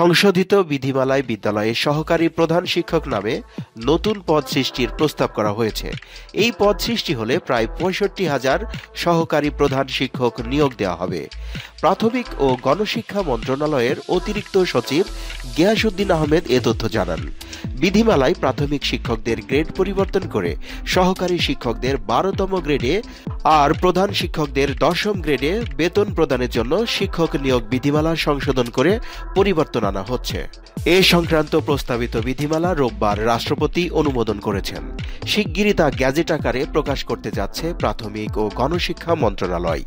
সংশোধিত বিধিমালায় বিদ্যালয়ে সহকারী প্রধান শিক্ষক নামে নতুন পদ সৃষ্টির প্রস্তাব করা হয়েছে। এই পদ সৃষ্টি হলে প্রায় ৬৫,০০০ সহকারী প্রধান শিক্ষক নিয়োগ দেওয়া হবে। প্রাথমিক ও গণশিক্ষা মন্ত্রণালয়ের অতিরিক্ত সচিব গিয়াসউদ্দিন আহমেদ এ তথ্য জানান। বিধিমালায় প্রাথমিক শিক্ষকদের গ্রেড পরিবর্তন করে সহকারী শিক্ষকদের ১২তম গ্রেডে আর প্রধান শিক্ষকদের ১০ম গ্রেডে বেতন প্রদানের জন্য শিক্ষক নিয়োগ বিধিমালা সংশোধন করে পরিবর্তন আনা হচ্ছে। এ সংক্রান্ত প্রস্তাবিত বিধিমালা রোববার রাষ্ট্রপতি অনুমোদন করেছেন। শিগগিরই তা গ্যাজেট আকারে প্রকাশ করতে যাচ্ছে প্রাথমিক ও গণশিক্ষা মন্ত্রণালয়।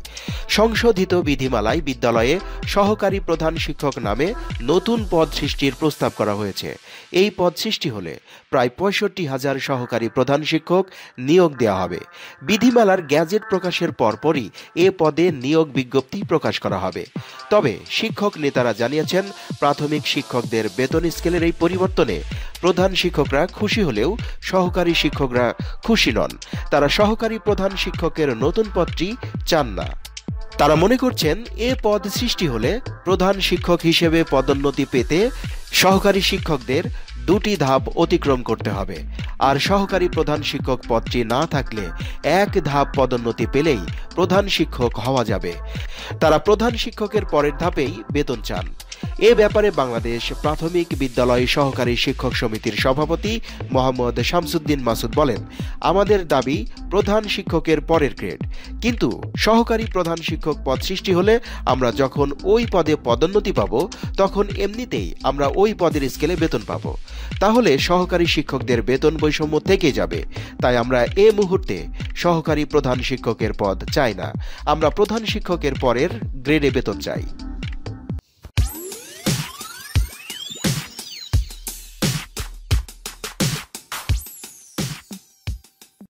সংশোধিত বিধিমালায় বিদ্যালয়ে সহকারী প্রধান শিক্ষক নামে নতুন পদ সৃষ্টির প্রস্তাব করা হয়েছে। এই পদ সৃষ্টি হলে প্রায় ৬৫,০০০ সহকারী প্রধান শিক্ষক নিয়োগ দেওয়া হবে। বিধিমালার গ্যাজেট প্রকাশের পরপরই এ পদে নিয়োগ বিজ্ঞপ্তি প্রকাশ করা হবে। তবে শিক্ষক নেতারা জানিয়েছেন, প্রাথমিক শিক্ষকদের বেতন স্কেলের এই পরিবর্তনে প্রধান শিক্ষকরা খুশি হলেও সহকারী শিক্ষকরা খুশি নন। তারা সহকারী প্রধান শিক্ষকের নতুন পদটি চান না। তারা মনে করছেন, এ পদ সৃষ্টি হলে প্রধান শিক্ষক হিসেবে পদোন্নতি পেতে সহকারী শিক্ষকদের ২টি ধাপ অতিক্রম করতে হবে, আর সহকারী প্রধান শিক্ষক পদটি না থাকলে ১ ধাপ পদোন্নতি পেলেই প্রধান শিক্ষক হওয়া যাবে। তারা প্রধান শিক্ষকের পরের ধাপেই বেতন চান। এ ব্যাপারে বাংলাদেশ প্রাথমিক বিদ্যালয় সহকারী শিক্ষক সমিতির সভাপতি মোহাম্মদ শামসুদ্দিন মাসুদ বলেন, আমাদের দাবি প্রধান শিক্ষকের পরের গ্রেড, কিন্তু সহকারী প্রধান শিক্ষক পদ সৃষ্টি হলে আমরা যখন ওই পদে পদোন্নতি পাব তখন এমনিতেই আমরা ওই পদের স্কেলে বেতন পাব। তাহলে সহকারী শিক্ষকদের বেতন বৈষম্য থেকে যাবে। তাই আমরা এ মুহূর্তে সহকারী প্রধান শিক্ষকের পদ চাই না, আমরা প্রধান শিক্ষকের পরের গ্রেডে বেতন চাই।